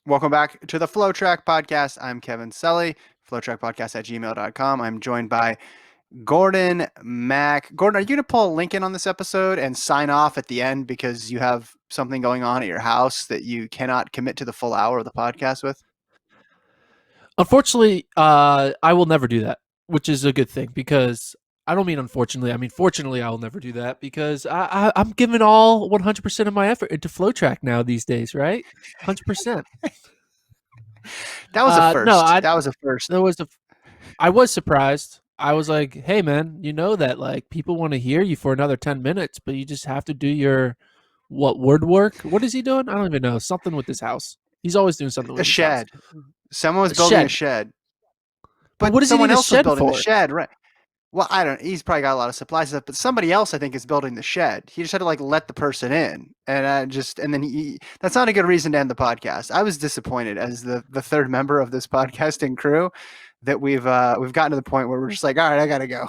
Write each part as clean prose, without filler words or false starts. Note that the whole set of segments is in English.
Welcome back to the FloTrack podcast. I'm Kevin Sully, FloTrackPodcast@gmail.com. I'm joined by Gordon Mack. Gordon, are you going to pull a link in on this episode and sign off at the end because you have something going on at your house that you cannot commit to the full hour of the podcast with? Unfortunately, I will never do that, which is a good thing because I don't mean unfortunately. I mean fortunately, I will never do that because I'm giving all 100% of my effort into FloTrack now these days, right? 100%. That was a No, first. That was a first. there was a I was surprised. I was like, hey man, you know that like people want to hear you for another 10 minutes, but you just have to do your word work. What is he doing? I don't even know. Something with his house. He's always doing something A with his house. shed. Someone was A building a shed. shed, But but what does he someone need a else was shed building the for? shed, right? Well, I don't. He's probably got a lot of supplies stuff, but somebody else I think is building the shed. He just had to like let the person in, and and then he. That's not a good reason to end the podcast. I was disappointed as the third member of this podcasting crew that we've gotten to the point where we're just like, all right, I gotta go.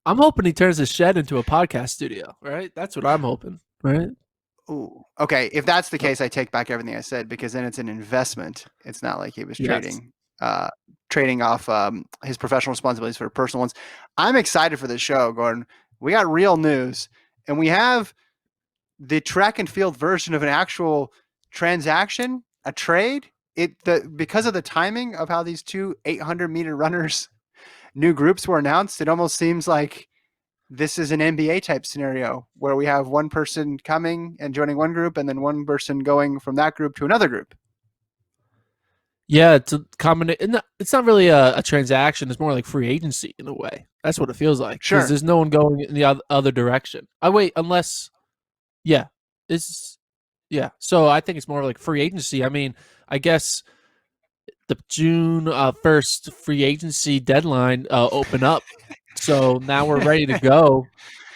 I'm hoping he turns his shed into a podcast studio, right? That's what I'm hoping, right? Ooh, okay. If that's the Uh, case, I take back everything I said because then it's an investment. It's not like he was yes. uh, trading off his professional responsibilities for personal ones. I'm excited for this show, Gordon. We got real news, and we have the track and field version of an actual transaction, a trade. Because of the timing of how these two 800-meter runners new groups were announced, it almost seems like this is an NBA type scenario where we have one person coming and joining one group and then one person going from that group to another group. Yeah, it's a combination. It's not really a transaction. It's more like free agency in a way. That's what it feels like because Sure. there's no one going in the other direction. I wait unless, yeah, it's yeah. So I think it's more like free agency. I mean, I guess the June 1st free agency deadline open up, so now we're ready to go.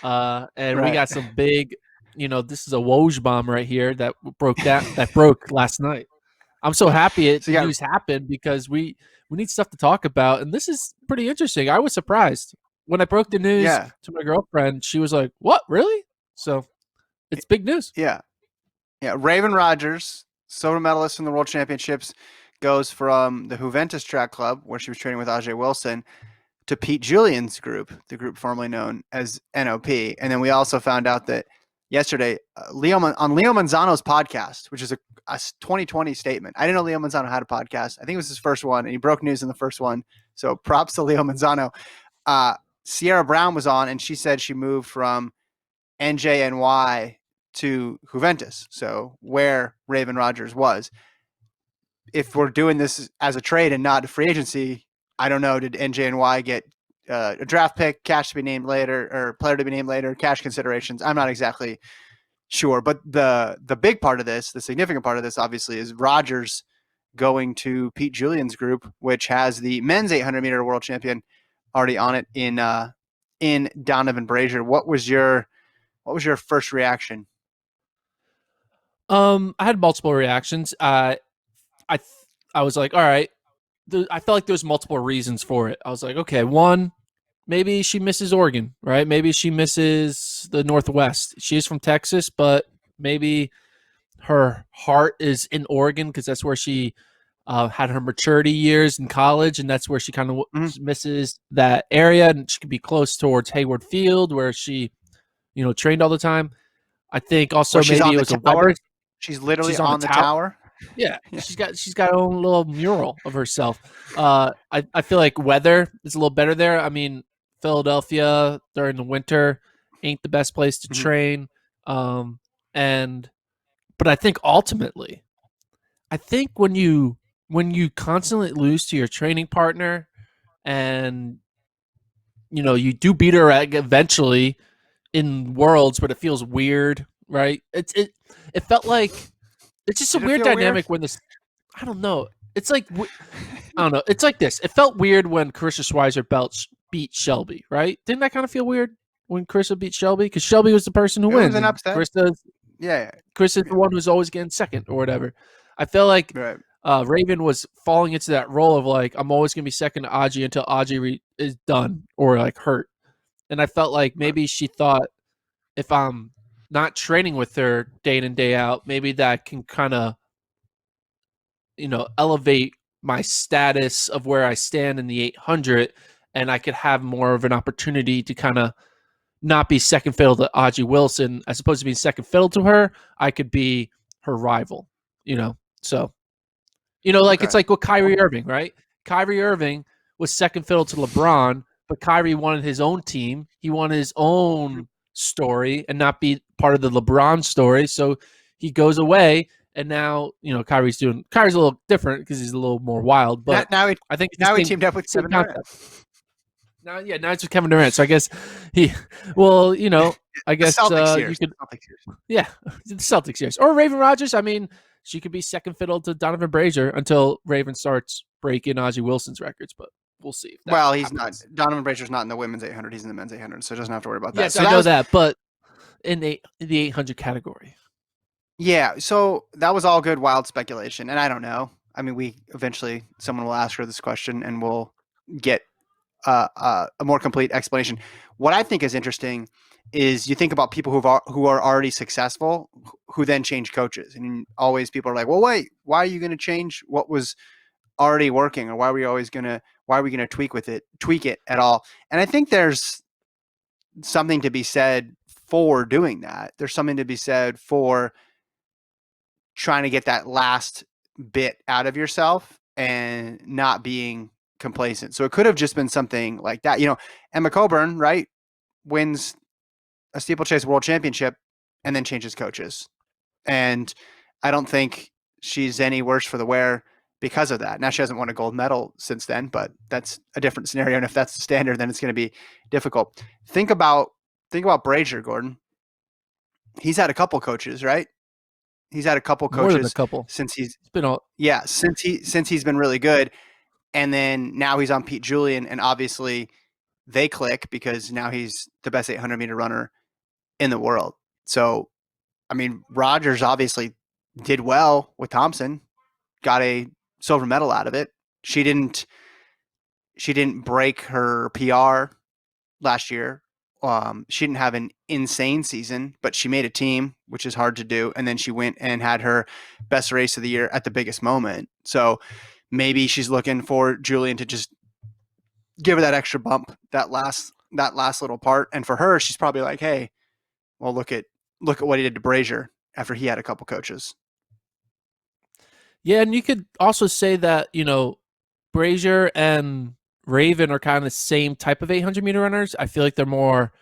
And we Right. got some big, this is a Woj bomb right here that broke last night. I'm so happy So the you got news happened because we need stuff to talk about, and this is pretty interesting. I was surprised when I broke the news yeah. to my girlfriend. She was like, "What, really?" So it's big news. Yeah. Yeah. Raevyn Rogers, silver medalist in the World Championships, goes from the Juventus Track Club, where she was training with Ajay Wilson, to Pete Julian's group, the group formerly known as NOP. And then we also found out that yesterday, on Leo Manzano's podcast, which is a 2020 statement. I didn't know Leo Manzano had a podcast. I think it was his first one, and he broke news in the first one. So props to Leo Manzano. Uh, Sierra Brown was on, and she said she moved from NJNY to Juventus, so where Raevyn Rogers was. If we're doing this as a trade and not a free agency, I don't know. Did NJNY get a draft pick, cash to be named later, or player to be named later, cash considerations? I'm not exactly sure. But the big part of this, the significant part of this, obviously, is Rogers going to Pete Julian's group, which has the men's 800-meter world champion already on it in Donovan Brazier. What was your first reaction? I had multiple reactions. I th- I was like, all right. I felt like there was multiple reasons for it. I was like, okay, one, maybe she misses Oregon, right? Maybe she misses the Northwest. She is from Texas, but maybe her heart is in Oregon because that's where she had her maturity years in college, and that's where she kind of Mm-hmm. misses that area, and she could be close towards Hayward Field, where she, trained all the time. I think Where also she's maybe on it the was a weather. tower? She's literally She's on a on the tower. tower. Yeah, Yeah. she's got her own little mural of herself. I feel like weather is a little better there. I mean, Philadelphia during the winter ain't the best place to Mm-hmm. train. Um, and but I think ultimately, I think when you constantly lose to your training partner, and you do beat her eventually in worlds, but it feels weird, right? It felt like it's just a Did it weird feel weird? dynamic when this. I don't know. It's like I don't know. It's like this. It felt weird when Carissa Schweizer Belch beat Shelby, right? Didn't that kind of feel weird when Carissa beat Shelby? Because Shelby was the person who It was wins, an and upset. Yeah. Carissa's Yeah. the one who's always getting second or whatever. I feel like Right. Raven was falling into that role of like I'm always gonna be second to Aji until Aji is done or like hurt, and I felt like Right. maybe she thought if I'm not training with her day in and day out, maybe that can kind of elevate my status of where I stand in the 800, and I could have more of an opportunity to kind of not be second fiddle to Audrey Wilson. As opposed to being second fiddle to her, I could be her rival, So, like it's Okay. like with Kyrie Irving, right? Kyrie Irving was second fiddle to LeBron, but Kyrie wanted his own team. He wanted his own story and not be part of the LeBron story. So he goes away, and now Kyrie's a little different because he's a little more wild. Now, But now, he, I think it's now the he teamed up with same Kevin Durant. concept. Now it's with Kevin Durant. So I guess well, I guess Celtics you could, Celtics years. yeah, the Celtics years or Raevyn Rogers. I mean, she could be second fiddle to Donovan Brazier until Raven starts breaking Ozzie Wilson's records, but we'll see if that Well, he's happens. not. Donovan Brazier's not in the women's 800. He's in the men's 800, so he doesn't have to worry about that. Yes, So I that know was, that, but in the 800 category. yeah. So that was all good, wild speculation, and I don't know. I mean, someone will ask her this question, and we'll get a more complete explanation. What I think is interesting is you think about people who are already successful, who then change coaches, and always people are like, "Well, wait, why are you going to change what was already working, or why are we gonna tweak it at all?" And I think there's something to be said for doing that. There's something to be said for trying to get that last bit out of yourself and not being complacent. So it could have just been something like that. Emma Coburn, right, wins a steeplechase world championship and then changes coaches. And I don't think she's any worse for the wear because of that. Now she hasn't won a gold medal since then, but that's a different scenario. And if that's the standard, then it's going to be difficult. Think about Brazier, Gordon. He's had a couple coaches, right? He's had a couple More than a coaches couple. since It's been all since he's been really good. And then now he's on Pete Julian, and obviously they click because now he's the best 800-meter runner in the world. So, I mean, Rogers obviously did well with Thompson, got a silver medal out of it. She didn't break her PR last year. She didn't have an insane season, but she made a team, which is hard to do. And then she went and had her best race of the year at the biggest moment. So maybe she's looking for Julian to just give her that extra bump, that last little part. And for her, she's probably like, hey, well, look at what he did to Brazier after he had a couple coaches. Yeah, and you could also say that, Brazier and Raven are kind of the same type of 800-meter runners. I feel like they're more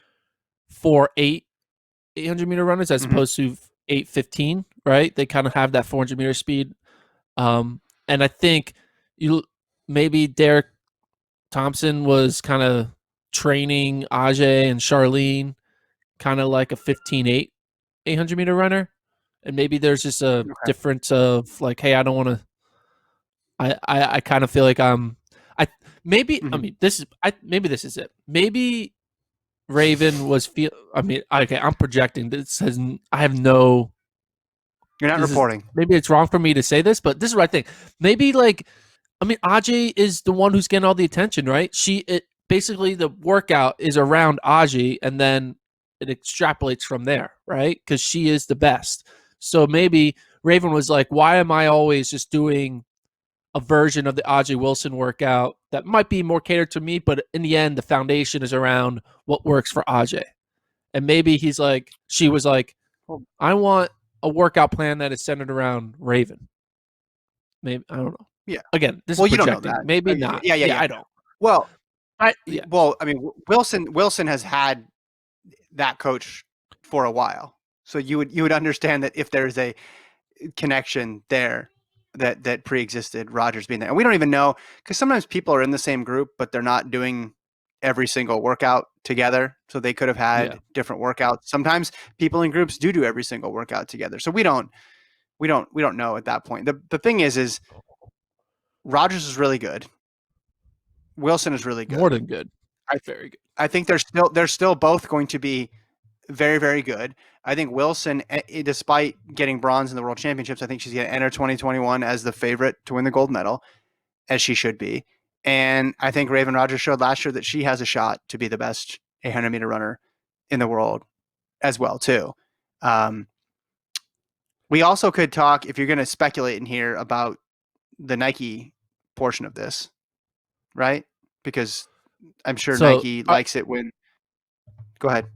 800-meter runners as opposed to 815, right? They kind of have that 400-meter speed. And I think maybe Derek Thompson was kind of training Ajay and Charlene kind of like a 15-8 800-meter runner. And maybe there's just a difference of like, hey, I don't want to. I kind of feel like I maybe I mean maybe this is it. Maybe Raven was I mean, okay, I'm projecting. This has I have no. You're not reporting. Maybe it's wrong for me to say this, but this is what I think. Maybe Ajay is the one who's getting all the attention, right? Basically the workout is around Ajay, and then it extrapolates from there, right? Because she is the best. So maybe Raven was like, why am I always just doing a version of the Ajay Wilson workout that might be more catered to me, but in the end, the foundation is around what works for Ajay. And maybe she was like, I want a workout plan that is centered around Raven. Maybe, I don't know. Yeah. Again, this is projecting. You don't know that. Maybe not. Yeah. I don't. Well, yeah. Well, I mean, Wilson has had that coach for a while, so you would understand that if there's a connection there that pre-existed Rogers being there. And we don't even know, because sometimes people are in the same group, but they're not doing every single workout together. So they could have had different workouts. Sometimes people in groups do every single workout together. So we don't know at that point. The thing is Rogers is really good. Wilson is really good. More than good. Very good. I think they're still both going to be very, very good. I think Wilson, despite getting bronze in the World Championships, I think she's going to enter 2021 as the favorite to win the gold medal, as she should be. And I think Raevyn Rogers showed last year that she has a shot to be the best 800-meter runner in the world as well, too. We also could talk, if you're going to speculate in here, about the Nike portion of this, right? Because I'm sure So, Nike likes it when. Go ahead.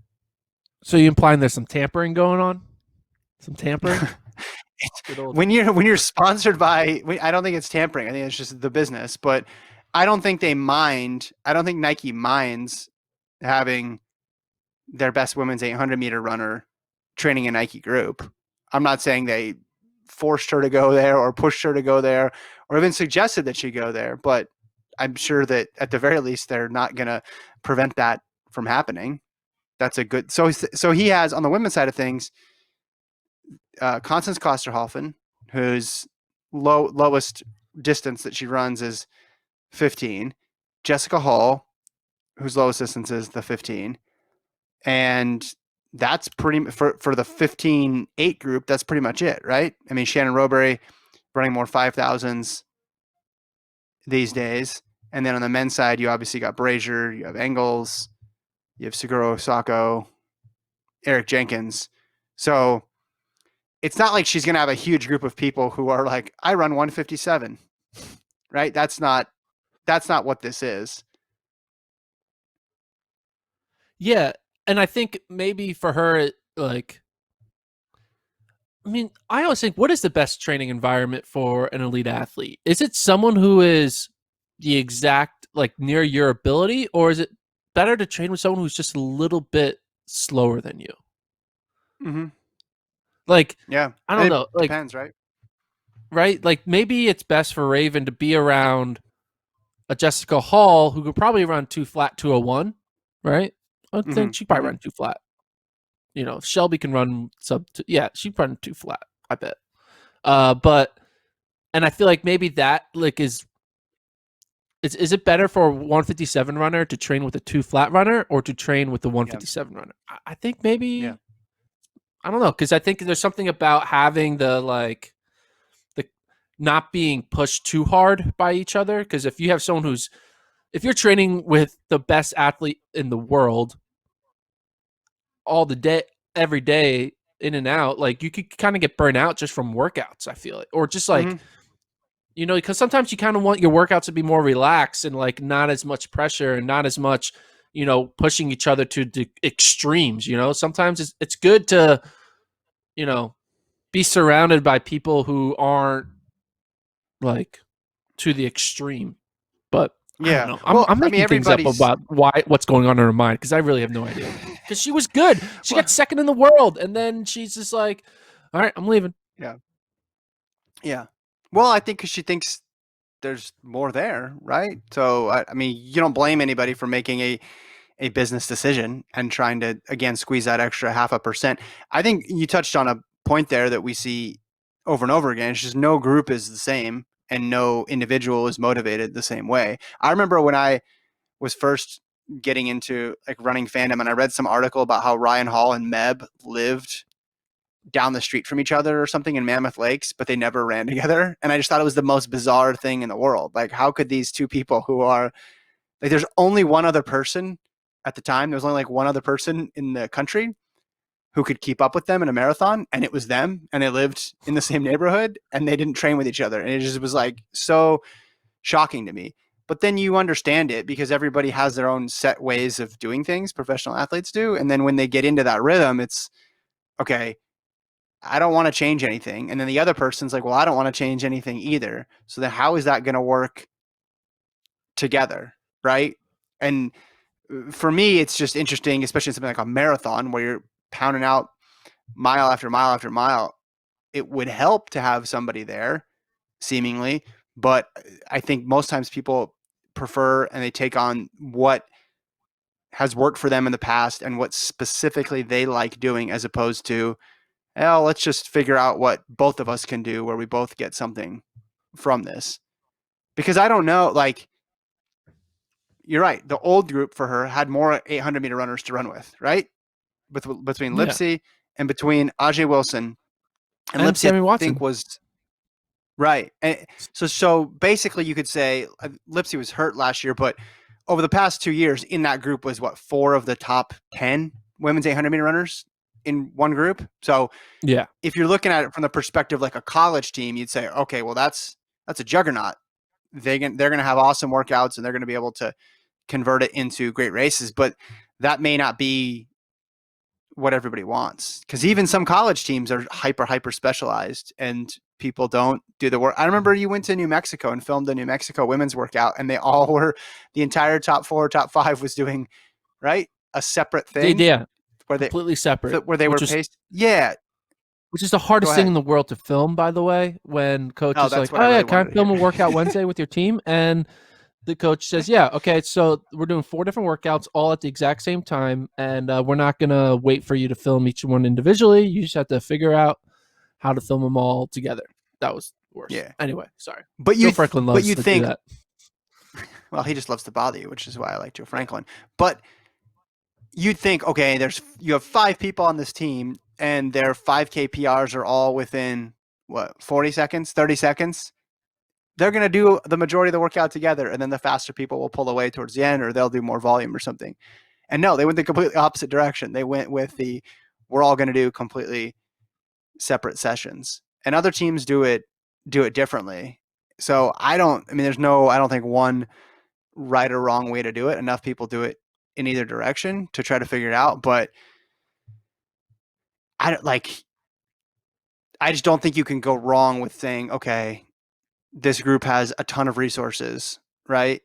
so you implying there's some tampering going on? Some tampering? Good old. When you're sponsored by, I don't think it's tampering. I think it's just the business. But I don't think they mind. I don't think Nike minds having their best women's 800-meter runner training a Nike group. I'm not saying they forced her to go there or pushed her to go there or even suggested that she go there, but I'm sure that at the very least they're not going to prevent that from happening. That's a good. So he has on the women's side of things, Constance Kosterhoffen, whose lowest distance that she runs is 15. Jessica Hall, whose lowest distance is the 15, and that's pretty for the 15-8 group. That's pretty much it, right? I mean, Shannon Robury running more 5,000s these days, and then on the men's side, you obviously got Brazier, you have Engels, you have Seguro Sacco, Eric Jenkins. So it's not like she's going to have a huge group of people who are like, I run 157, right? That's not what this is. Yeah, and I think maybe for her, like, I mean, I always think, what is the best training environment for an elite athlete? Is it someone who is the exact, like, near your ability, or is it better to train with someone who's just a little bit slower than you? Mm-hmm. Like, Yeah, I don't it know, like, depends, right? right? Like, maybe it's best for Raven to be around a Jessica Hall who could probably run 2 flat 201, right? I think she Mm-hmm. probably Mm-hmm. run 2 flat. You know, Shelby can run yeah, she'd run 2 flat, I bet. But and I feel like maybe that like is it better for a 157 runner to train with a 2 flat runner or to train with the Yeah. 157 runner? I think Yeah. maybe I don't know, because I think there's something about having the not being pushed too hard by each other. Because if you have someone if you're training with the best athlete in the world all the day, every day, in and out, like you could kind of get burnt out just from workouts. I feel it, or just like Mm-hmm. because sometimes you kind of want your workouts to be more relaxed and like not as much pressure and not as much pushing each other to the extremes. Sometimes it's good to you know be surrounded by people who aren't like to the extreme. But I don't Yeah. know. I'm Well, I'm I mean, making things up everybody's. about what's going on in her mind because I really have no idea. Because she was good. She Well, got second in the world, and then she's just like, "All right, I'm leaving." yeah. Yeah. Well, I think because she thinks there's more there, right? So, I mean, you don't blame anybody for making a business decision and trying to, again, squeeze that extra 0.5%. I think you touched on a point there that we see over and over again. It's just no group is the same and no individual is motivated the same way. I remember when I was first getting into like running fandom and I read some article about how Ryan Hall and Meb lived down the street from each other or something in Mammoth Lakes, but they never ran together. And I just thought it was the most bizarre thing in the world. Like, how could these two people who are like, there's only one other person at the time, there was only like one other person in the country who could keep up with them in a marathon, and it was them, and they lived in the same neighborhood, and they didn't train with each other. And it just was like so shocking to me. But then you understand it because everybody has their own set ways of doing things, professional athletes do. And then when they get into that rhythm, it's okay, I don't want to change anything. And then the other person's like, well, I don't want to change anything either. So then how is that going to work together? Right. And for me, it's just interesting, especially in something like a marathon where you're pounding out mile after mile after mile. It would help to have somebody there, seemingly. But I think most times people prefer and they take on what has worked for them in the past and what specifically they like doing as opposed to, well, let's just figure out what both of us can do where we both get something from this. Because I don't know, like, you're right. The old group for her had more 800-meter runners to run with, right? Between Yeah, Lipsy and between Ajay Wilson. And and Lipsy, I Sammy think, Watson. was right. And so basically, you could say Lipsy was hurt last year, but over the past 2 years, in that group was what, 4 of the top 10 women's 800-meter runners in one group. So Yeah, if you're looking at it from the perspective like a college team, you'd say, okay, well, that's a juggernaut. They're going to have awesome workouts and they're going to be able to convert it into great races, but that may not be what everybody wants, because even some college teams are hyper specialized and people don't do the work. I remember you went to New Mexico and filmed the New Mexico women's workout, and they all were, the entire top 4, top 5 was doing right a separate thing Yeah, where completely separate, they were paced. Yeah, which is the go hardest thing in ahead. the world to film, by the way, when coach Oh, is that's like, what I oh yeah, really can wanted I to film a workout hear. Wednesday with your team? And the coach says, yeah, okay, so we're doing 4 different workouts all at the exact same time, and we're not going to wait for you to film each one individually. You just have to figure out how to film them all together. That was worse. Yeah, Anyway, sorry. but Joe Franklin loves you to do think, that. well, he just loves to bother you, which is why I like Joe Franklin. But you'd think, okay, you have 5 people on this team, and their 5K PRs are all within what, 40 seconds, 30 seconds. They're going to do the majority of the workout together, and then the faster people will pull away towards the end, or they'll do more volume or something. And no, they went the completely opposite direction. They went with the, we're all going to do completely separate sessions, and other teams do it differently. So I don't think one right or wrong way to do it. Enough people do it in either direction to try to figure it out. But I don't like, I just don't think you can go wrong with saying, okay, this group has a ton of resources, right?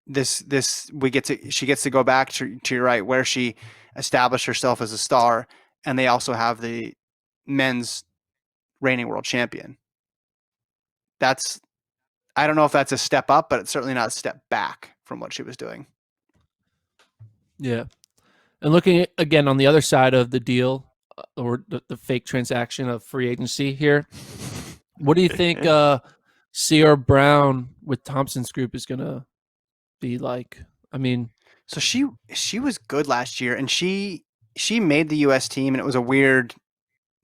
She gets to go back to right where she established herself as a star, and they also have the men's reigning world champion. That's, I don't know if that's a step up, but it's certainly not a step back from what she was doing. Yeah. And looking at, again on the other side of the deal, or the fake transaction of free agency here, what do you think Sierra Brown with Thompson's group is going to be like? I mean, so she was good last year, and she made the U.S. team, and it was a weird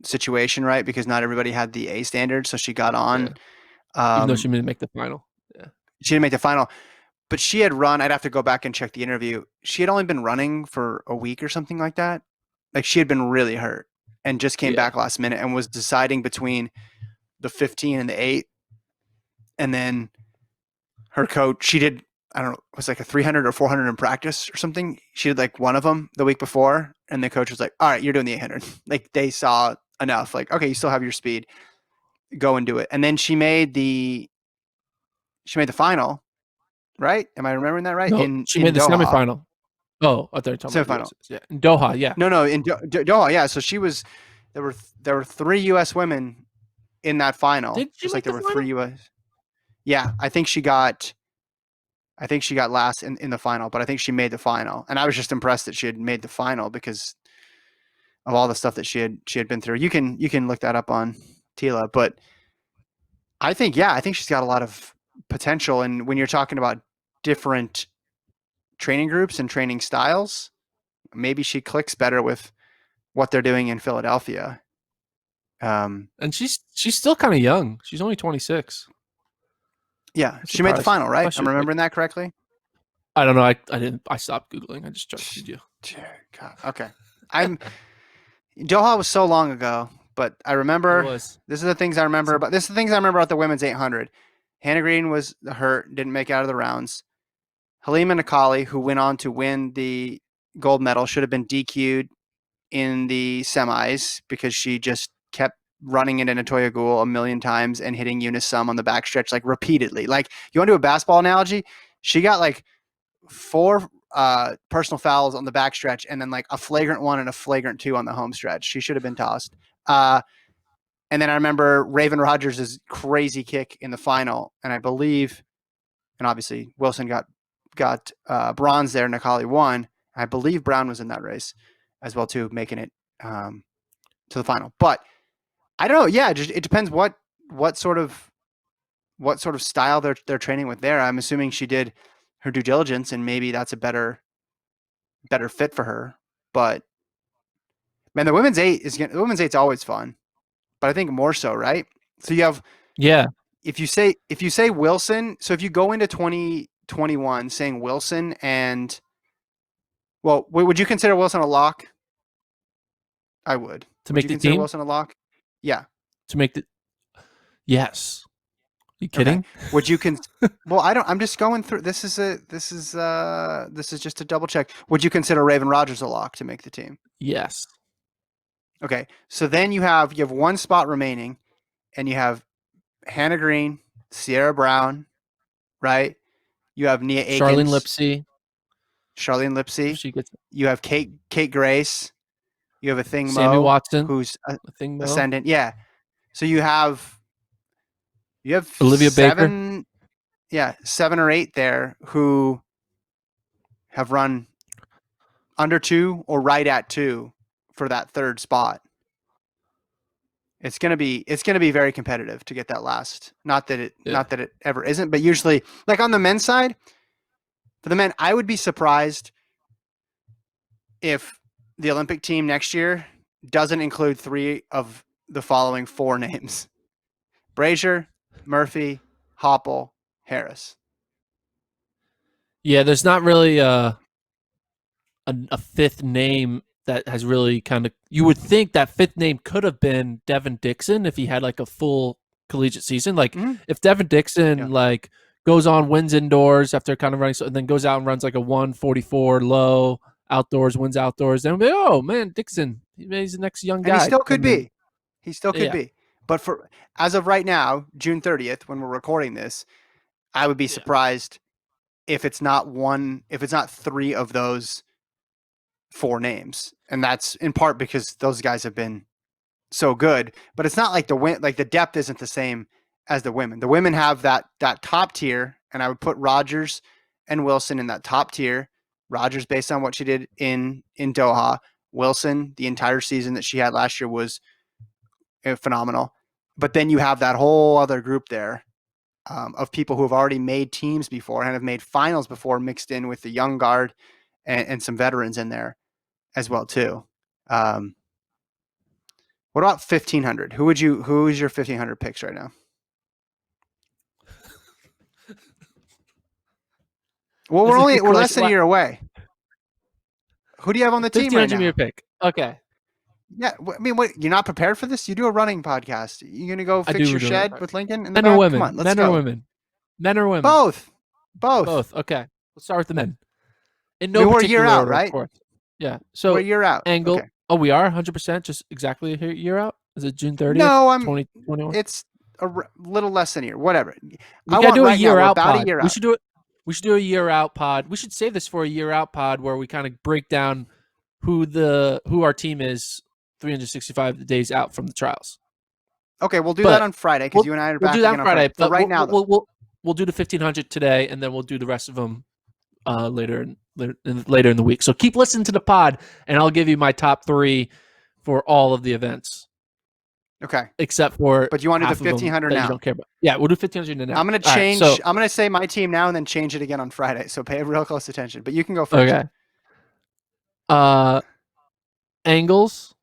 situation, right? Because not everybody had the A standard, so she got yeah, on. even though she didn't make the final. Yeah. She didn't make the final, but she had run. I'd have to go back and check the interview. She had only been running for a week or something like that. Like, she had been really hurt and just came Yeah. back last minute and was deciding between the 15 and the 8. And then her coach, she did, I don't know, it was like a 300 or 400 in practice or something. She did like one of them the week before, and the coach was like, all right, you're doing the 800. Like, they saw enough. Like, okay, you still have your speed. Go and do it. And then she made the final, right? Am I remembering that right? No, In she made the Doha. semifinal. Oh, I thought you were talking about the Semifinal. US. Yeah. In Doha, yeah. No, in Doha, yeah. So she was, there were 3 U.S. women in that final, Did she just like make there the were final? 3 U.S. Yeah, I think she got last in the final, but I think she made the final, and I was just impressed that she had made the final because of all the stuff that she had been through. You can look that up on Tila, but I think, yeah, I think she's got a lot of potential. And when you're talking about different training groups and training styles, maybe she clicks better with what they're doing in Philadelphia. And she's still kind of young. She's only 26. Yeah, I'm she made the surprised. final, I right? thought she I'm was like, remembering that correctly. I don't know. I didn't. I stopped googling. I just trusted you. God, okay. I'm Doha was so long ago, but I It remember, was. this is the things I remember about the women's 800. Hannah Green was hurt, didn't make it out of the rounds. Halima Nakali, who went on to win the gold medal, should have been DQ'd in the semis because she just kept running into Natoya Gould a million times and hitting Eunice Sum on the backstretch, like, repeatedly. Like, you want to do a basketball analogy? She got like 4 personal fouls on the backstretch, and then like a flagrant 1 and a flagrant 2 on the home stretch. She should have been tossed. And then I remember Raevyn Rogers' crazy kick in the final, and I believe, and obviously Wilson got bronze there. Nakali won. I believe Brown was in that race as well too, making it to the final. But I don't know. Yeah, it depends what sort of style they're training with there. I'm assuming she did her due diligence, and maybe that's a better fit for her. But man, the women's eight's always fun, but I think more so, right? So you have, Yeah. if you say Wilson, so if you go into 2021 saying Wilson and, well, would you consider Wilson a lock? I would. To Would make you the consider team. Wilson a lock? Yeah. To make the. Yes. You Okay. kidding? Would you well, I don't. I'm just going through. This is just a double check. Would you consider Raevyn Rogers a lock to make the team? Yes. Okay. So then you have one spot remaining, and you have Hannah Green, Sierra Brown, right? You have Nia Charlene Akins, Lipsy, Charlene if Lipsy. she gets You have Kate Grace. You have a Thing Sammy Mo Watson, who's I think Mo, ascendant. Yeah. So you have Olivia Baker. seven, yeah, 7 or 8 there who have run under 2 or right at 2 for that third spot. It's gonna be very competitive to get that last. Not that it Yeah. not that it ever isn't, but usually, like on the men's side, for the men, I would be surprised if the Olympic team next year doesn't include 3 of the following 4 names: Brazier, Murphy, Hopple, Harris. Yeah, there's not really a fifth name that has really kind of. You would think that fifth name could have been Devin Dixon if he had like a full collegiate season. Like Mm-hmm. if Devin Yeah. Dixon like goes on wins indoors after kind of running, and then goes out and runs like a 144 low outdoors, wins outdoors, then we'll be, oh man, Dixon, he's the next young And he guy still could coming in. be. He still could Yeah, be. But for as of right now, June 30th, when we're recording this, I would be yeah, surprised if it's not 3 of those 4 names. And that's in part because those guys have been so good, but it's not like the depth isn't the same as the women. The women have that top tier, and I would put Rogers and Wilson in that top tier. Rogers, based on what she did in Doha. Wilson, the entire season that she had last year was phenomenal. But then you have that whole other group there of people who have already made teams before and have made finals before, mixed in with the young guard and some veterans in there as well too. Um, what about 1500? Who is your 1500 picks right now? Well, that's a good we're less question. than a year away. Who do you have on the team right 1,500 now? meter pick. Okay, Yeah, I mean, what, you're not prepared for this? You do a running podcast. You gonna go I fix do your do it. shed with Lincoln in the Men or back? Come women? on, let's Men or go. women? Men or women? Both, both. Both. Okay, let's start with the men. In I no mean, we're a year particular out, order, of right? course. Yeah. We're a So year out. Angle. Okay. Oh, we are 100%, just exactly a year out. Is it June 30th, No, 2021? It's little less than a year. Whatever. We I gotta want do a right now. year We're out about a pod. year We out. should do it. We should do a year out pod. We should save this for a year out pod where we kind of break down who our team is 365 days out from the trials. Okay, we'll do that But on Friday because we'll you and I are we'll do back that again on Friday. Friday. For But right now, though. we'll do the 1,500 today, and then we'll do the rest of them later in the week. So keep listening to the pod, and I'll give you my top 3 for all of the events, Okay. except for But you want to do half the of them 1500 that you now? don't care about. Yeah, we'll do 1,500 now. I'm gonna All right. change. So I'm gonna say my team now and then change it again on Friday. So pay real close attention. But you can go first. okay. Angles,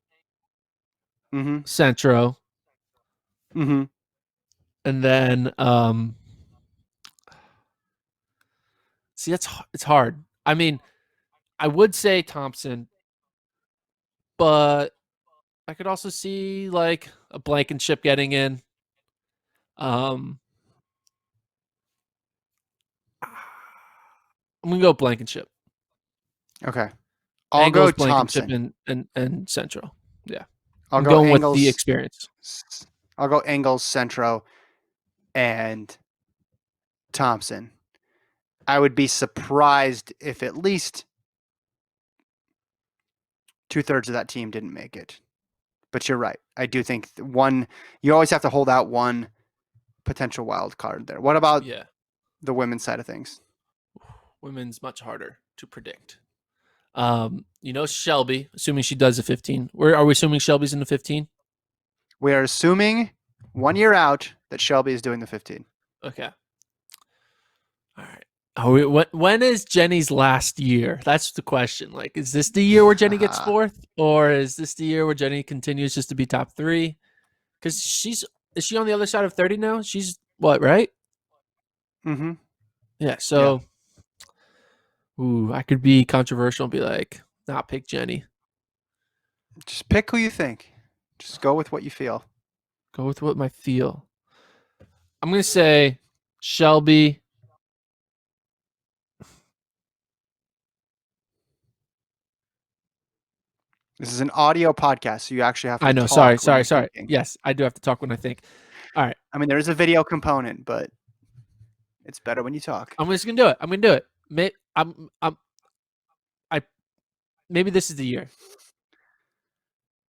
Mm-hmm. Centro, Mm-hmm. and then see it's hard. I mean, I would say Thompson, but I could also see like a Blankenship getting in. I'm gonna go Blankenship. Okay. I'll go Angles, Blankenship, Thompson. and Centro. Yeah, I'll I'm go going with the Angles. experience. I'll go Angles, Centro, and Thompson. I would be surprised if at least 2/3 of that team didn't make it. But you're right. I do think you always have to hold out one potential wild card there. What about Yeah, the women's side of things? women's much harder to predict. Shelby, assuming she does a 15. Where are we assuming Shelby's in the 15? We are assuming 1 year out that Shelby is doing the 15. Okay. All right. When is Jenny's last year? That's the question. Like, is this the year where Jenny gets 4th, or is this the year where Jenny continues just to be top 3? Because is she on the other side of 30 now? She's what, right? Mm-hmm. Yeah. So, I could be controversial and be like, not pick Jenny. Just pick who you think. Just go with what you feel. Go with what my feel. I'm gonna say Shelby. This is an audio podcast, so you actually have I to know. Sorry, talk when sorry, you're sorry. thinking. Yes, I do have to talk when I think. All right, I mean, there is a video component, but it's better when you talk. I'm just gonna do it. I'm gonna do it. I maybe this is the year.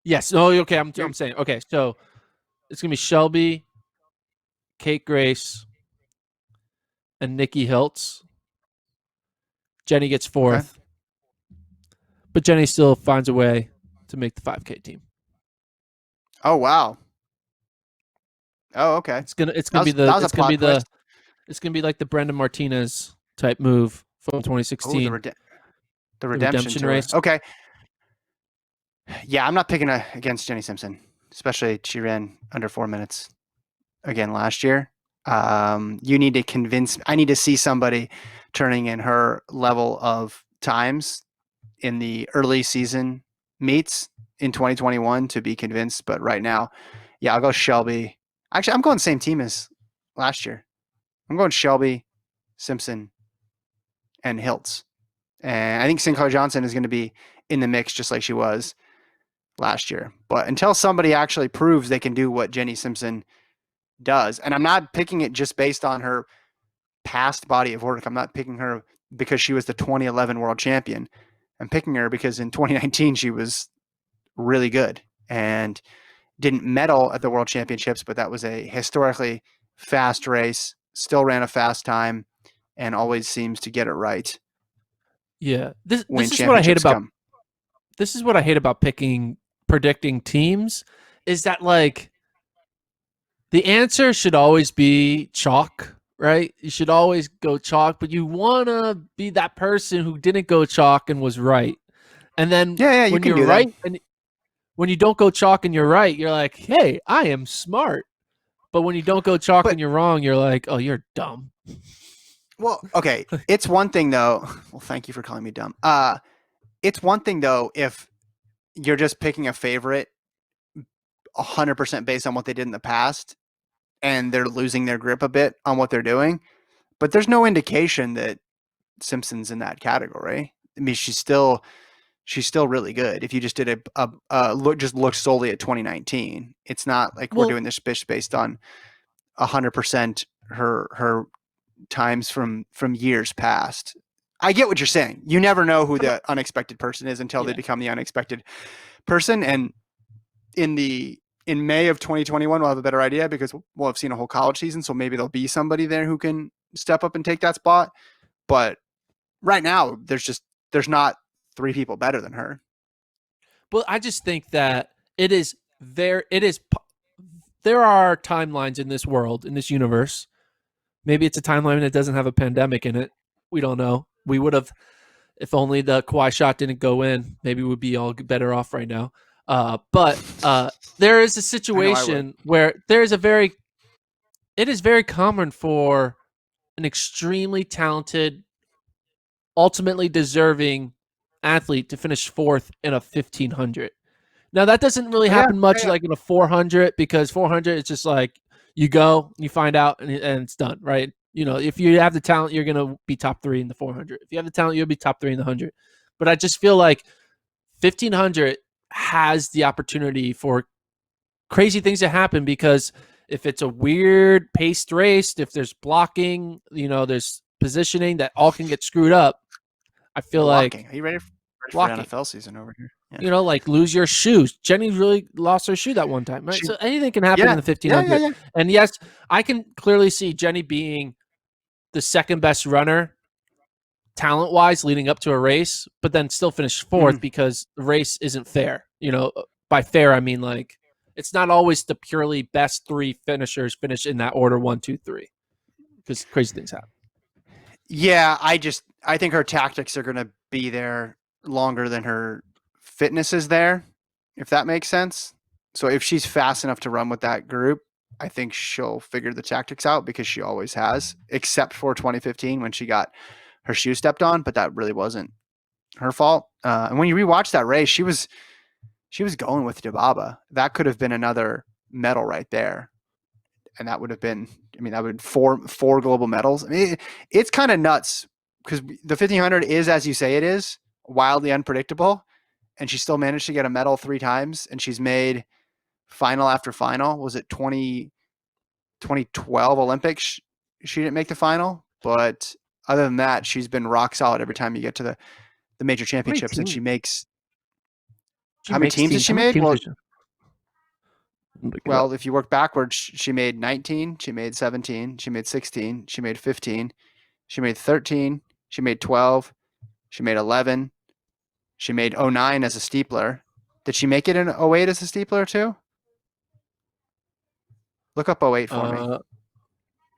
Yes. No. Okay. You're I'm saying. Okay. So it's gonna be Shelby, Kate Grace, and Nikki Hiltz. Jenny gets okay. fourth, but Jenny still finds a way to make the 5K team. Oh wow. Oh okay. It's gonna be That the was a plot twist. it's gonna be like the Brendan Martinez type move from Oh, 2016, the the redemption redemption tour. race. Okay. Yeah, I'm not picking against Jenny Simpson, especially she ran under 4 minutes again last year. You need to convince. I need to see somebody turning in her level of times in the early season meets in 2021 to be convinced. But right now, yeah, I'll go Shelby. Actually, I'm going same team as last year. I'm going Shelby, Simpson, and Hiltz. And I think Sinclair Johnson is going to be in the mix just like she was last year. But until somebody actually proves they can do what Jenny Simpson does, and I'm not picking it just based on her past body of work. I'm not picking her because she was the 2011 world champion. I'm picking her because in 2019 she was really good and didn't medal at the world championships, but that was a historically fast race, still ran a fast time, and always seems to get it right Yeah. This when this is what I hate championships about come. predicting teams is that like the answer should always be chalk, right? You should always go chalk, but you want to be that person who didn't go chalk and was right. And then Yeah, you when can you're do that. right and when you don't go chalk and you're right, you're like, "Hey, I am smart." But when you don't go chalk But and you're wrong, you're like, "Oh, you're dumb." well, okay, it's one thing though. Well, thank you for calling me dumb. It's one thing though if you're just picking a favorite 100% based on what they did in the past and they're losing their grip a bit on what they're doing. But there's no indication that Simpson's in that category. I mean, she's still really good. If you just did a look, just look solely at 2019, it's not like we're Well, doing this based on 100% her times from years past. I get what you're saying. You never know who I'm not, the unexpected person is until they yeah. become the unexpected person. And in May of 2021, we'll have a better idea because we'll have seen a whole college season. So maybe there'll be somebody there who can step up and take that spot. But right now, there's not three people better than her. Well, I just think that there are timelines in this world, in this universe. Maybe it's a timeline that doesn't have a pandemic in it. We don't know. We would have, if only the Kawhi shot didn't go in, maybe we'd be all better off right now. But there is a I know I would. situation where it is very common for an extremely talented, ultimately deserving athlete to finish fourth in a 1500. Now that doesn't really Oh, yeah, happen much yeah, like in a 400 because 400 it's just like you go, you find out, and it's done, right? You know, if you have the talent, you're gonna be top three in the 400. If you have the talent, you'll be top three in the 100. But I just feel like 1500 has the opportunity for crazy things to happen because if it's a weird paced race, if there's blocking, there's positioning that all can get screwed up. I feel like blocking. Are you ready for blocking. NFL season over here? Yeah. Like lose your shoes. Jenny really lost her shoe that one time, right? She, So anything can happen in yeah, the yeah, yeah, 1500. yeah. And yes, I can clearly see Jenny being the second best runner talent wise leading up to a race, but then still finish fourth Mm. because the race isn't fair. By fair, I mean like it's not always the purely best three finishers finish in that order one, two, three, because crazy things happen. Yeah, I think her tactics are going to be there longer than her fitness is there, if that makes sense. So if she's fast enough to run with that group, I think she'll figure the tactics out because she always has, except for 2015 when she got her shoe stepped on, but that really wasn't her fault. And when you rewatch that race, she was going with Dababa. That could have been another medal right there, and that would have been I mean, that would four global medals. I mean, it's kind of nuts because the 1500 is, as you say, it is wildly unpredictable, and she still managed to get a medal 3 times, and she's made final after final. Was it 2012 Olympics? She didn't make the final, but other than that, she's been rock solid every time you get to the major championships, and she makes. How many teams has she made? Well, if you work backwards, she made 19, she made 17, she made 16, she made 15, she made 13, she made 12, she made 11, she made 09 as a steepler. Did she make it in 08 as a steepler too? Look up 08 for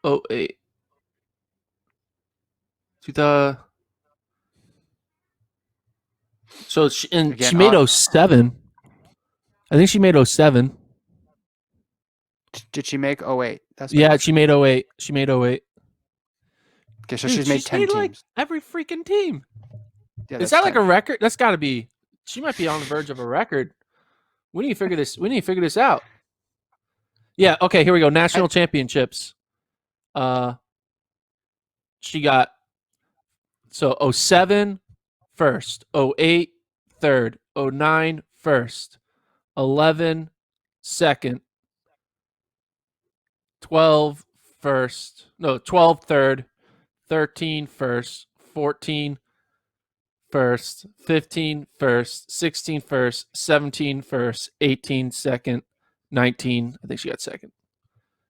me. 08. So she made 07. I think she made 07. Did she make 08? She made 08. She made 08. Okay, so she's made 10 teams. Like every freaking team. Yeah, is that 10. like a record? That's got to be. She might be on the verge of a record. We need to figure this out. Yeah. Okay. Here we go. National championships. She got 07 first, 08 third, 09 first, 11 second, 12 first, 12 third, 13 first, 14 first, 15 first, 16 first, 17 first, 18 second, 19. I think she got second.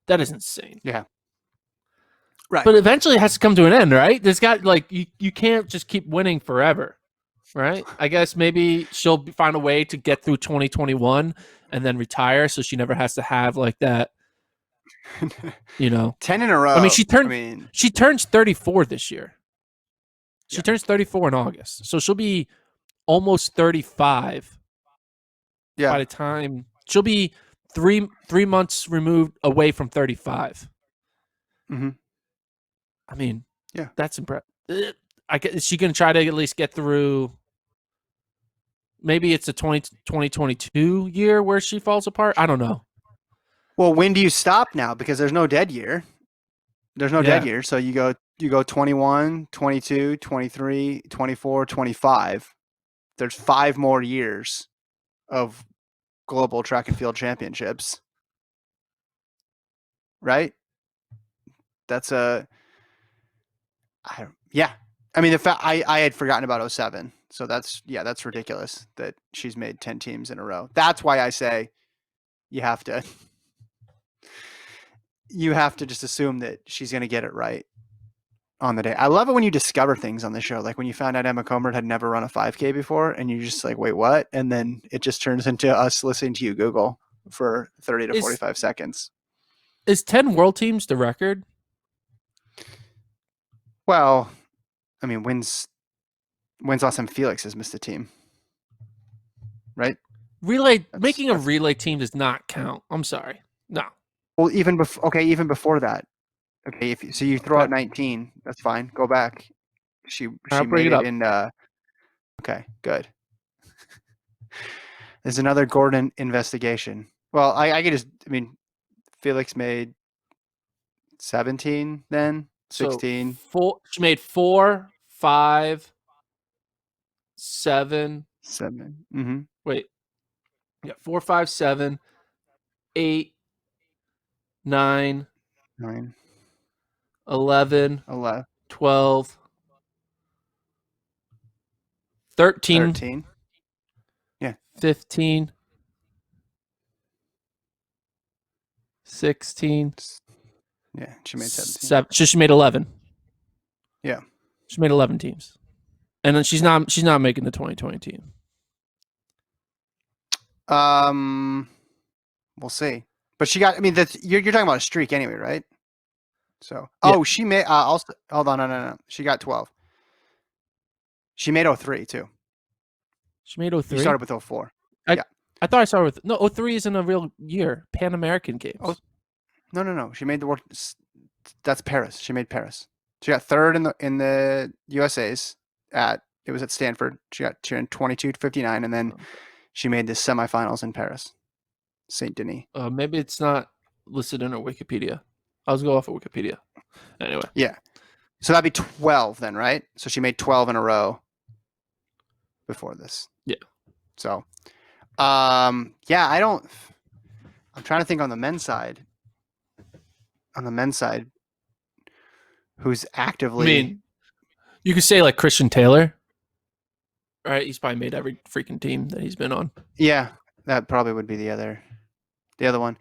That is insane. Yeah. Right. But eventually it has to come to an end, right? There's got you can't just keep winning forever, right? I guess maybe she'll find a way to get through 2021 and then retire, so she never has to have like that. 10 in a row. I mean, she turns 34 this year. She turns 34 in August, so she'll be almost 35. Yeah. By the time she'll be 3 months removed away from 35. Mm-hmm. I mean, yeah, that's impressive. Is she going to try to at least get through? Maybe it's a 2022 year where she falls apart. I don't know. Well, when do you stop now? Because there's no dead year. There's no dead year. So you go 21, 22, 23, 24, 25. There's 5 more years of global track and field championships. Right? That's yeah. I mean, the fact I had forgotten about 07. So that's ridiculous that she's made 10 teams in a row. That's why I say you have to just assume that she's going to get it right on the day. I love it when you discover things on the show. Like when you found out Emma Comer had never run a 5K before and you're just like, wait, what? And then it just turns into us listening to you Google for 30 to 45 seconds. Is 10 world teams the record? Well, I mean, when's last time Felix has missed a team? Right? Making a relay team does not count. I'm sorry. No. Well, even before that. Okay, so you throw out 19, that's fine. Go back. She made it in okay, good. There's another Gordon investigation. Well, I could Felix made 17 then, 16. So she made 4, 5, 7. 7. Mm-hmm. Wait. Yeah, 4, 5, 7, 8, 9, 11, 12, 13. Yeah. 15, 16. Yeah, she made 17. So she made 11. Yeah. She made 11 teams. And then she's not making the 2020 team. We'll see. But she got. I mean, you're talking about a streak anyway, right? So, she made. Also, hold on, no. She got 12. She made 03 too. She made 03. You started with 04. Yeah. I thought I started with 03 isn't a real year. Pan American Games. Oh, no. She made the world. That's Paris. She made Paris. She got 3rd in the USA's it was at Stanford. She got 22:59, and then she made the semifinals in Paris, Saint Denis. Maybe it's not listed in her Wikipedia. I was going off of Wikipedia. Anyway. Yeah. So that'd be 12 then, right? So she made 12 in a row before this. Yeah. So, yeah, I'm trying to think on the men's side. On the men's side, who's I actively, mean, you could say like Christian Taylor, right? He's probably made every freaking team that he's been on. yeah, that probably would be the other one.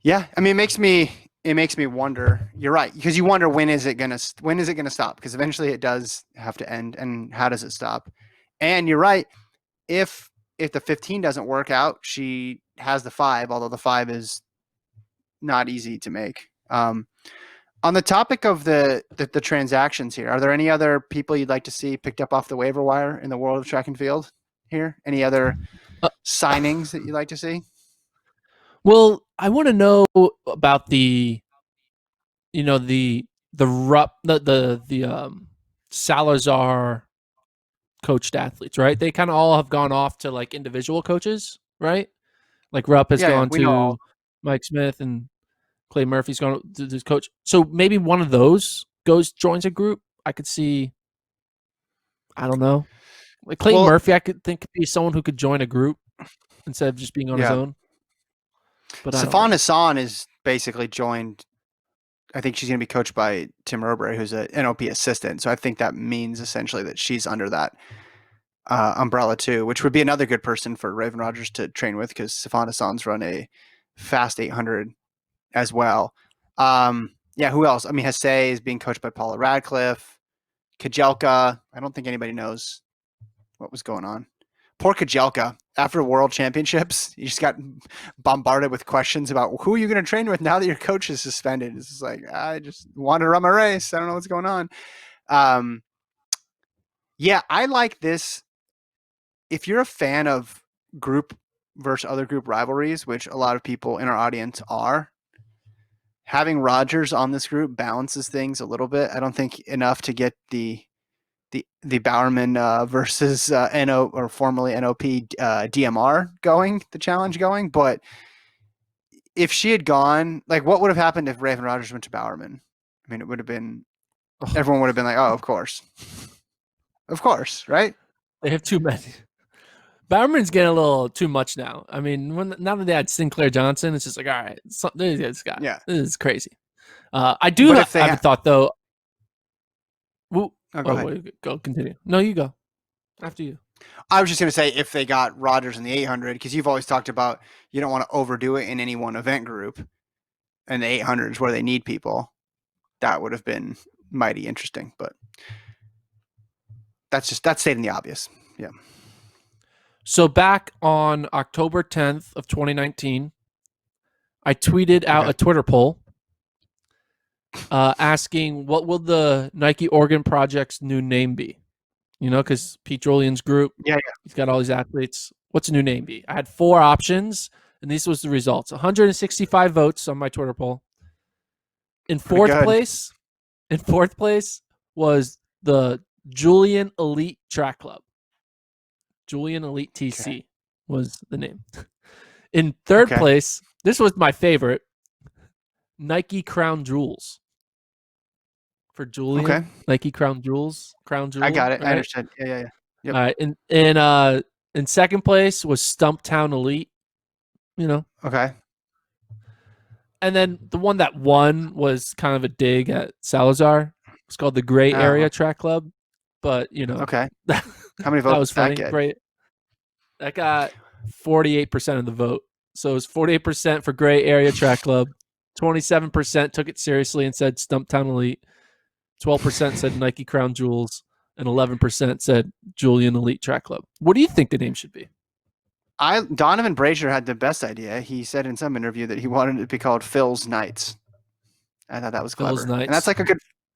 Yeah, I mean, it makes me wonder. You're right, because you wonder when is it gonna stop? Because eventually it does have to end, and how does it stop? And you're right. If the 15 doesn't work out, she has the 5, although the 5 is not easy to make. On the topic of the transactions here, are there any other people you'd like to see picked up off the waiver wire in the world of track and field here? Any other Uh, signings that you'd like to see? well, I want to know about the, the Salazar coached athletes, right? They kind of all have gone off to like individual coaches, right? Like Rupp has Yeah, gone we know all. to Mike Smith and Clay Murphy's gone to this coach. So maybe one of those joins a group. I could see. I don't know. Like Clayton Well, Murphy, I could think could be someone who could join a group instead of just being on his yeah, own. But I don't Safan know. Hassan is basically joined. I think she's going to be coached by Tim Robert, who's an NOP assistant. So I think that means essentially that she's under that umbrella too, which would be another good person for Raevyn Rogers to train with, because Safan Hassan's run a fast 800 as well. Yeah, who else? I mean, Hesse is being coached by Paula Radcliffe. Kajelka, I don't think anybody knows what was going on. Poor Kajelka. After World Championships, he just got bombarded with questions about who are you going to train with now that your coach is suspended. It's just like, I just want to run my race. I don't know what's going on. Yeah, I like this. If you're a fan of group versus other group rivalries, which a lot of people in our audience are, having Rogers on this group balances things a little bit. I don't think enough to get the Bowerman versus NO, or formerly NOP, DMR going, the challenge going. But if she had gone, like, what would have happened if Raevyn Rogers went to Bowerman? I mean, it would have been, everyone would have been like, oh, of course, right? They have too many. Bowerman's getting a little too much now. I mean, now that they had Sinclair Johnson, it's just like, all right, this guy, Yeah. this is crazy. I do But have if they a thought though. Well, oh, go ahead. wait, go continue. No, you go after you. I was just going to say, if they got Rogers in the 800, because you've always talked about you don't want to overdo it in any one event group, and the 800 is where they need people. That would have been mighty interesting, but that's stating the obvious. Yeah. So back on October 10th of 2019, I tweeted out Okay. a Twitter poll asking what will the Nike Oregon Project's new name be? You know, because Pete Julian's group, Yeah. he's got all these athletes. What's a new name be? I had 4 options, and this was the results: 165 votes on my Twitter poll. In Pretty fourth good. place, was the Julian Elite Track Club. Julian Elite TC Okay. was the name. In third Okay. place, this was my favorite, Nike Crown Jewels. For Okay. Julian, Nike Crown Jewels, Crown I Jewel, got it. I right? understood. Yeah. Yep. All right. In second place was Stumptown Elite, you know. Okay. And then the one that won was kind of a dig at Salazar. It's called the Gray Oh, Area Track Club. But, okay. that How many votes was did that funny. get? Great. That got 48% of the vote. So it was 48% for Gray Area Track Club. 27% took it seriously and said Stumptown Elite. 12% said Nike Crown Jewels. And 11% said Julian Elite Track Club. What do you think the name should be? Donovan Brazier had the best idea. He said in some interview that he wanted it to be called Phil's Knights. I thought that was Phil's clever, and Knights.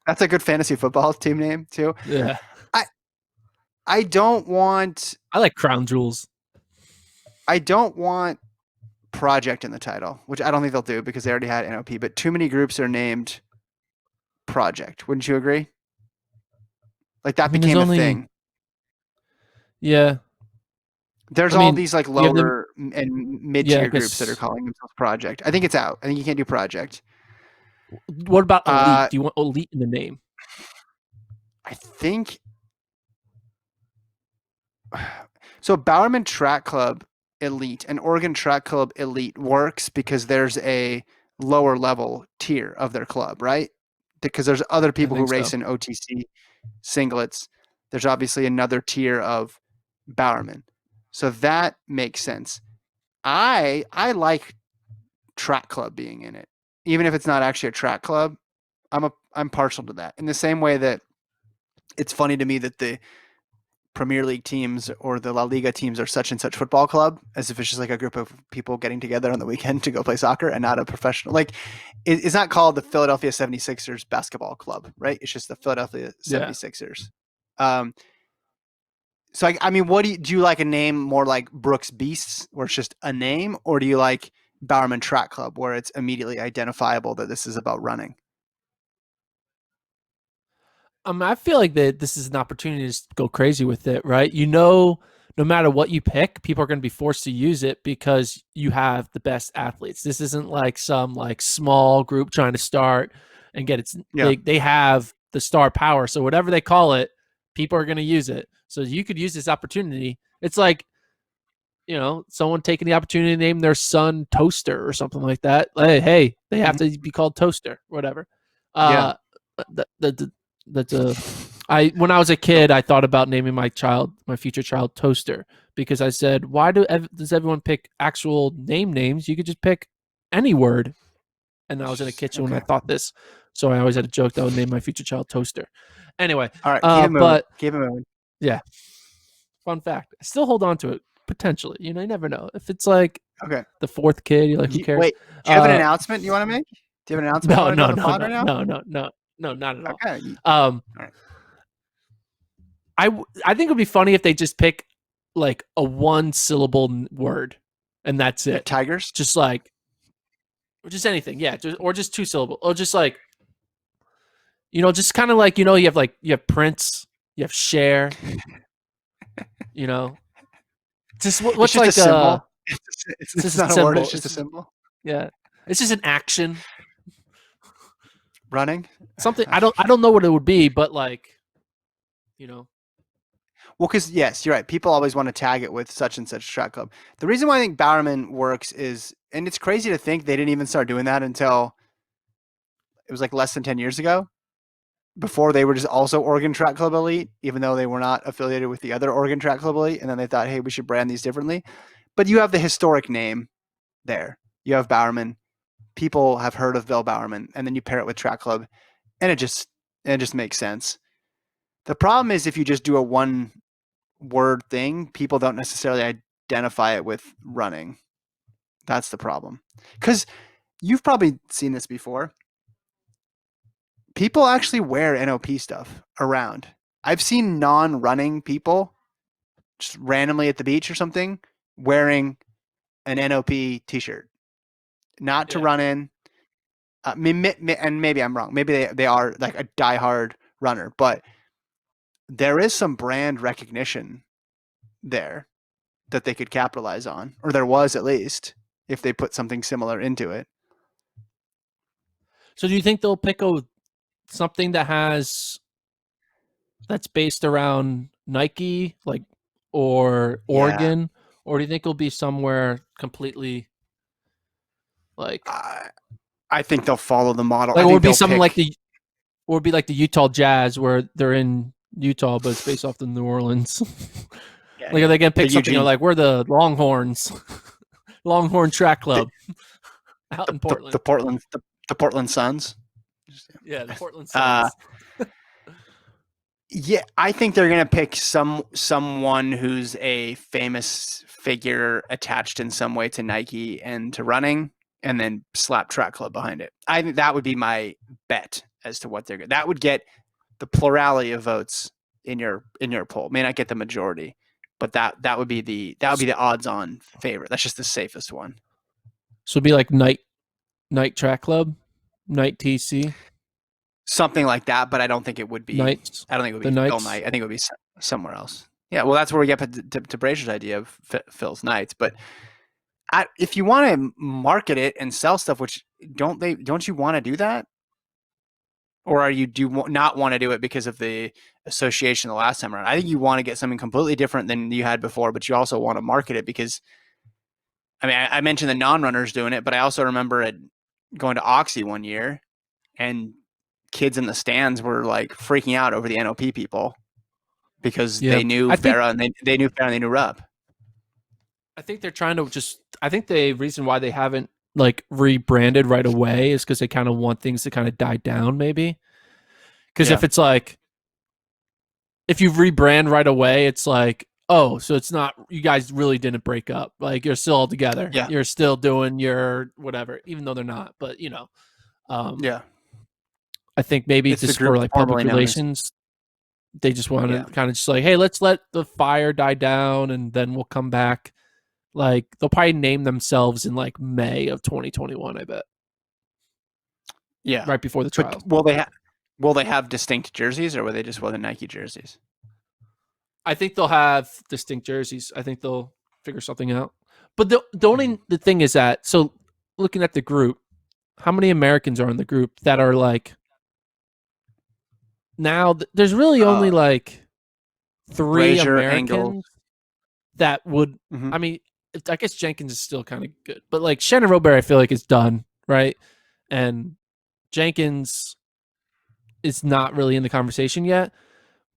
that's a good fantasy football team name too. Yeah. I I don't want I like Crown Jewels. project in the title, which I don't think they'll do because they already had NOP. But too many groups are named project. Wouldn't you agree? Like I that mean, there's became a only, thing. yeah. There's I all mean, these like you have the, lower and yeah, I mid-tier groups that are guess, calling themselves project. I think it's out. I think you can't do project. What about elite? Uh, Do you want elite in the name? I think so. Bowerman Track Club Elite and Oregon Track Club Elite works because there's a lower level tier of their club, right? Because there's other I people who think race so. in OTC singlets. There's obviously another tier of Bowerman, so that makes sense. I like Track Club being in it, even if it's not actually a track club. I'm partial to that. In the same way that it's funny to me that the Premier League teams or the La Liga teams are such and such football club, as if it's just like a group of people getting together on the weekend to go play soccer and not a professional. Like, it's not called the Philadelphia 76ers basketball club, right? It's just the Philadelphia Yeah. 76ers. Um, so, I mean, what do you like a name more like Brooks Beasts, where it's just a name, or do you like Bowerman Track Club, where it's immediately identifiable that this is about running? I feel like that this is an opportunity to go crazy with it, right? You know, no matter what you pick, people are going to be forced to use it because you have the best athletes. This isn't like some like small group trying to start and get its Yeah. they have the star power. So whatever they call it, people are going to use it. So you could use this opportunity. It's like, you know, someone taking the opportunity to name their son Toaster or something like that. Hey, they have Mhm. to be called Toaster, whatever. Yeah. Uh, that's a. I when I was a No. kid, I thought about naming my future child Toaster, because I said, why does everyone pick actual names? You could just pick any word. And I was in a kitchen when I Okay. thought this, so I always had a joke that I would name my future child Toaster. Anyway, All right. Keep it moving. but Keep it moving. yeah, fun fact. I still hold on to it potentially. You know, you never know. If it's like Okay. the fourth kid, you're like, who cares? Wait, do you have an Uh, announcement you want to make? Do you have an announcement you no, want to do no, on the no, pod no, right now? no, no, no, no, not at all. Okay. Um, All right. I think it would be funny if they just pick like a one syllable word, and that's Like it. tigers? Just like, or just anything, yeah, or just two syllable, or just like, you know, just kind of like, you know, you have Prince, you have Cher, you know, just It's what's just a like symbol. it's It's just a not a word. symbol. It's just a symbol. Yeah, it's just an action, Running. something. I don't know what it would be, but like, you know, Well, because yes, you're right. People always want to tag it with such and such track club. The reason why I think Bowerman works is, and it's crazy to think they didn't even start doing that until it was like less than 10 years ago. Before they were just also Oregon Track Club Elite, even though they were not affiliated with the other Oregon Track Club Elite. And then they thought, hey, we should brand these differently. But you have the historic name there. You have Bowerman. People have heard of Bill Bowerman, and then you pair it with Track Club, and it just makes sense. The problem is if you just do a one word thing, people don't necessarily identify it with running. That's the problem. Because you've probably seen this before. People actually wear NOP stuff around. I've seen non-running people just randomly at the beach or something wearing an NOP t-shirt, not to yeah. run in. And maybe I'm wrong. Maybe they are like a diehard runner, but there is some brand recognition there that they could capitalize on, or there was at least if they put something similar into it. So do you think they'll pick something that's based around Nike, like, or Yeah, Oregon, or do you think it'll be somewhere completely like I, I think they'll follow the model. like I it would think be they'll something like pick. the Utah Jazz where they're in Utah but it's based off the New Orleans. Yeah, Like, are yeah. they gonna The pick something Eugene, like we're the Longhorns, Longhorn Track the Club out in the Portland? the Portland Suns. Yeah, the Portland Uh, Suns. yeah, I think they're gonna pick someone who's a famous figure attached in some way to Nike and to running, and then slap Track Club behind it. I think that would be my bet as to what they're going. That would get the plurality of votes in your poll. May not get the majority, but that would be the odds-on favorite. That's just the safest one. So it'd be like Night Track Club, Night TC, Something like that, but I don't think it would be. Nights, I don't think it would the be Phil Knights. Knight. I think it would be somewhere else. Yeah, well, that's where we get to Brazier's idea of Phil's Knights. But if you want to market it and sell stuff, which don't you want to do that? or do you not want to do it because of the association the last time around? I think you want to get something completely different than you had before, but you also want to market it because, I mean, I mentioned the non-runners doing it, but I also remember going to Oxy one year and kids in the stands were like freaking out over the NOP people because Yeah, they knew I think Farah and they knew Farah and they knew Rupp. I think they're trying to just. I think the reason why they haven't like rebranded right away is because they kind of want things to kind of die down, maybe. Because Yeah. if it's like if you rebrand right away, it's like, oh, so it's not you guys really didn't break up. Like you're still all together. Yeah. You're still doing your whatever, even though they're not. But um, Yeah. I think maybe It's the just for group like public formerly known as, relations, they just want yeah. to kind of just like, hey, let's let the fire die down, and then we'll come back. Like they'll probably name themselves in like May of 2021. I bet Yeah. right before the But trials. will they have distinct jerseys or will they just wear the Nike jerseys? I think they'll have distinct jerseys. I think they'll figure something out. But the only the thing is that so looking at the group, how many Americans are in the group that are like now? There's really only Uh, like three Brazier, Engels. Americans that would. Mm-hmm. I mean, I guess Jenkins is still kind of good, but like Shannon Robert, I feel like is done right, and Jenkins is not really in the conversation yet.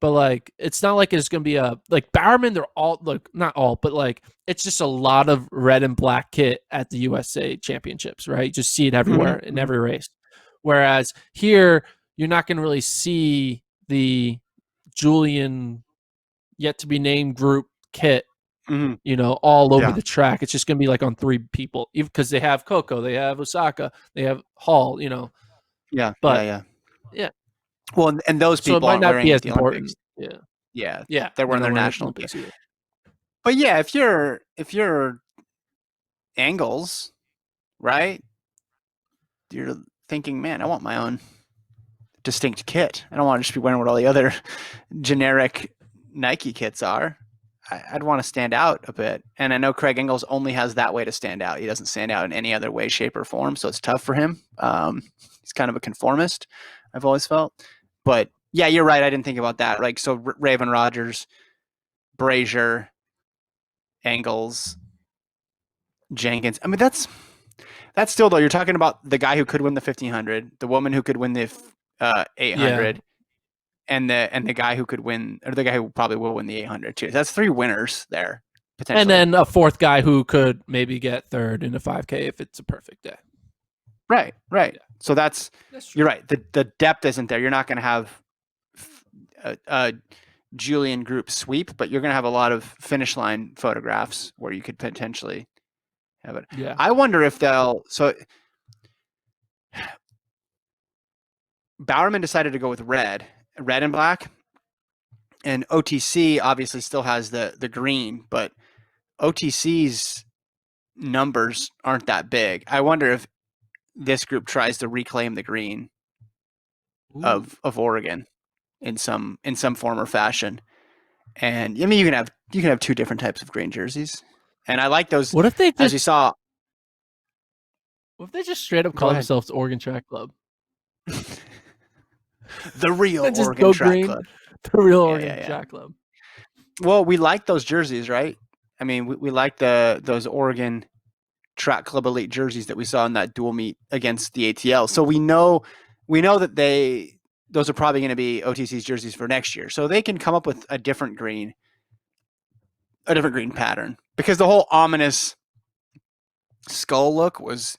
But like it's not like it's gonna be a like Bowerman, they're all like not all, but like it's just a lot of red and black kit at the USA championships, right? You just see it everywhere in Mm-hmm. every race. Whereas here, you're not gonna really see the Julian yet to be named group kit, Mm-hmm. all over Yeah. the track. It's just gonna be like on three people, because they have Coco, they have Osaka, they have Hall, Yeah. Yeah. but Yeah. yeah. Well, and those So it people might aren't not wearing be it as at the Olympics. important. Yeah. Yeah. Yeah. They're They're wearing not their wearing it at the national gear. Olympics either. But yeah, if you're Angles, right? You're thinking, man, I want my own distinct kit. I don't want to just be wearing what all the other generic Nike kits are. I'd want to stand out a bit. And I know Craig Engels only has that way to stand out. He doesn't stand out in any other way, shape, or form. So it's tough for him. He's kind of a conformist, I've always felt. But yeah, you're right. I didn't think about that. Like, so Raevyn Rogers, Brazier, Engels, Jenkins. I mean, that's still, though, you're talking about the guy who could win the 1500, the woman who could win the Yeah. 800, and the guy who could win, or the guy who probably will win the 800 too. That's three winners there potentially. And then a fourth guy who could maybe get third in a 5K if it's a perfect day. Right. Yeah. So That's true. you're right. The depth isn't there. You're not going to have a Julian group sweep, but you're going to have a lot of finish line photographs where you could potentially have it. Yeah. I wonder if Bowerman decided to go with red and black, and OTC obviously still has the green, but OTC's numbers aren't that big. I wonder if this group tries to reclaim the green of Oregon in some form or fashion. And I mean, you can have two different types of green jerseys, and I like those. What if they As you just saw, straight up go call ahead. themselves Oregon Track Club? The real And just Oregon go Track green. Club. The real Yeah, Oregon yeah. Track Club. Well, we like those jerseys, right? I mean, we like those Oregon Track Club Elite jerseys that we saw in that dual meet against the ATL. So we know that those are probably going to be OTC's jerseys for next year. So they can come up with a different green pattern, because the whole ominous skull look was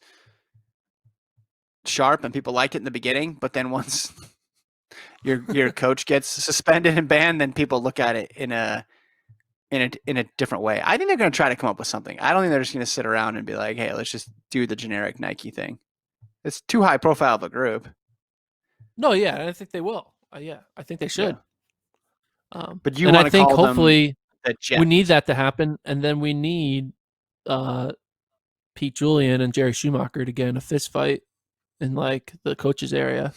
sharp and people liked it in the beginning, but then once your coach gets suspended and banned, then people look at it in a different way. I think they're going to try to come up with something. I don't think they're just going to sit around and be like, hey, let's just do the generic Nike thing. It's too high profile of a group. No, yeah, I think they will. Yeah, I think they should. But you and want I to think call hopefully them the Jets. we need that to happen, and then we need Pete Julian and Jerry Schumacher to get in a fist fight in like the coaches area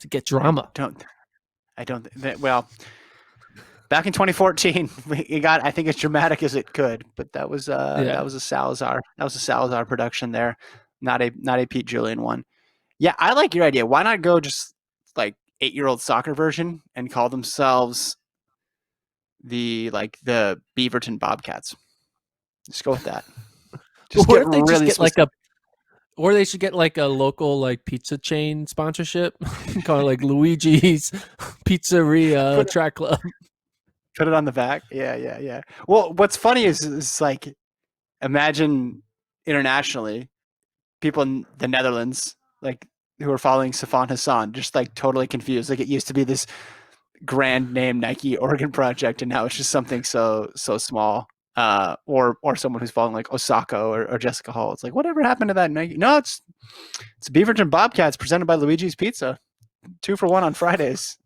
to get drama. I don't. Well, back in 2014, it got, I think, as dramatic as it could, but that was a Salazar production there, not a Pete Julian one. Yeah, I like your idea. Why not go just like 8-year-old soccer version and call themselves the Beaverton Bobcats. Just go with that. Just What get if they just really get like specific. or they should get like a local like pizza chain sponsorship, call it like Luigi's Pizzeria Put Track Club. put it on the back. Yeah. Well, what's funny is like imagine internationally people in the Netherlands like who are following Safan Hassan just like totally confused. Like it used to be this grand name Nike Oregon project, and now it's just something so small. Or someone who's following like Osaka or Jessica Hall. It's like whatever happened to that Nike? No, it's Beaverton Bobcats presented by Luigi's Pizza. 2 for 1 on Fridays.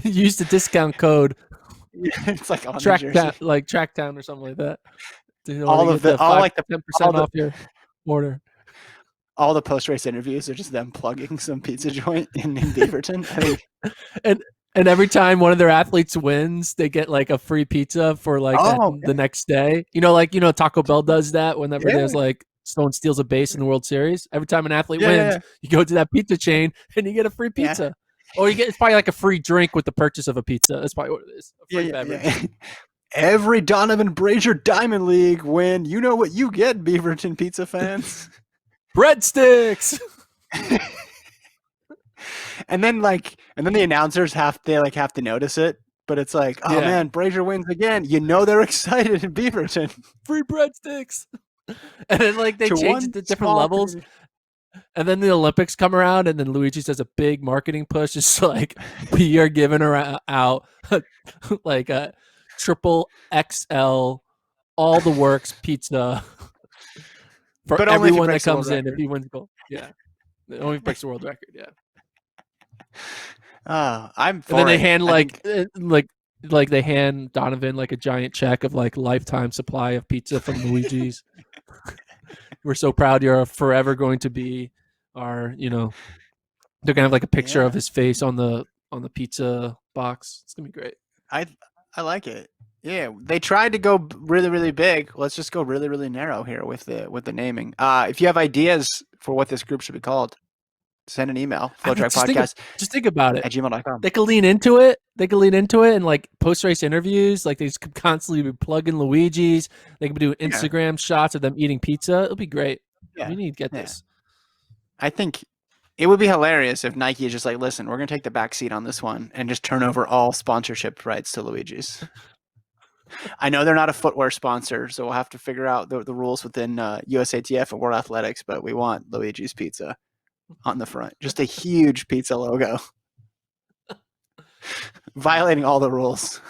Use the discount code It's like on the jersey. Tracktown or something like that. In order All to of get the the all 5 like the 10% off your order. all the post race interviews are just them plugging some pizza joint in Beaverton. I think. And every time one of their athletes wins, they get like a free pizza for like Oh, the next day. Taco Bell does that whenever yeah, there's like someone steals a base in the World Series. Every time an athlete yeah, wins, yeah, you go to that pizza chain and you get a free yeah, pizza. Or it's probably like a free drink with the purchase of a pizza. That's probably what it is. A free yeah, beverage. yeah. Every Donovan Brazier Diamond League win, you know what you get, Beaverton pizza fans. Breadsticks. and then the announcers have to notice it, but it's like, oh Yeah. man, Brazier wins again. You know they're excited in Beaverton. Free breadsticks. And then like they To change one it to different small levels. community. And then the Olympics come around, and then Luigi does a big marketing push. It's like we are giving out like a triple XL, all the works pizza for But only if he everyone that breaks the world comes in if record. he wins gold. Yeah, it only breaks the world record. Yeah, I'm and for then they it. hand I think, like they hand Donovan like a giant check of like lifetime supply of pizza from Luigi's. We're so proud you're forever going to be our, they're gonna have like a picture yeah, of his face on the pizza box. It's gonna be great. I like it. Yeah, they tried to go really, really big. Let's just go really, really narrow here with the naming. If you have ideas for what this group should be called, send an email, I mean, FloTrack just think about it. at gmail.com. They could lean into it. They could lean into it and like post race interviews. Like they just could constantly be plugging Luigi's. They could be doing Instagram shots of them eating pizza. It'll be great. Yeah, We need to get yeah. this. I think it would be hilarious if Nike is just like, listen, we're going to take the back seat on this one and just turn over all sponsorship rights to Luigi's. I know they're not a footwear sponsor, so we'll have to figure out the rules within USATF and World Athletics, but we want Luigi's Pizza on the front. Just a huge pizza logo. Violating all the rules.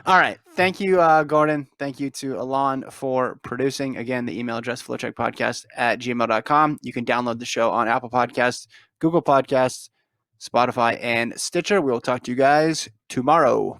All right. Thank you, Gordon. Thank you to Alon for producing. Again, the email address, FloTrackPodcast at gmail.com. You can download the show on Apple Podcasts, Google Podcasts, Spotify, and Stitcher. We will talk to you guys tomorrow.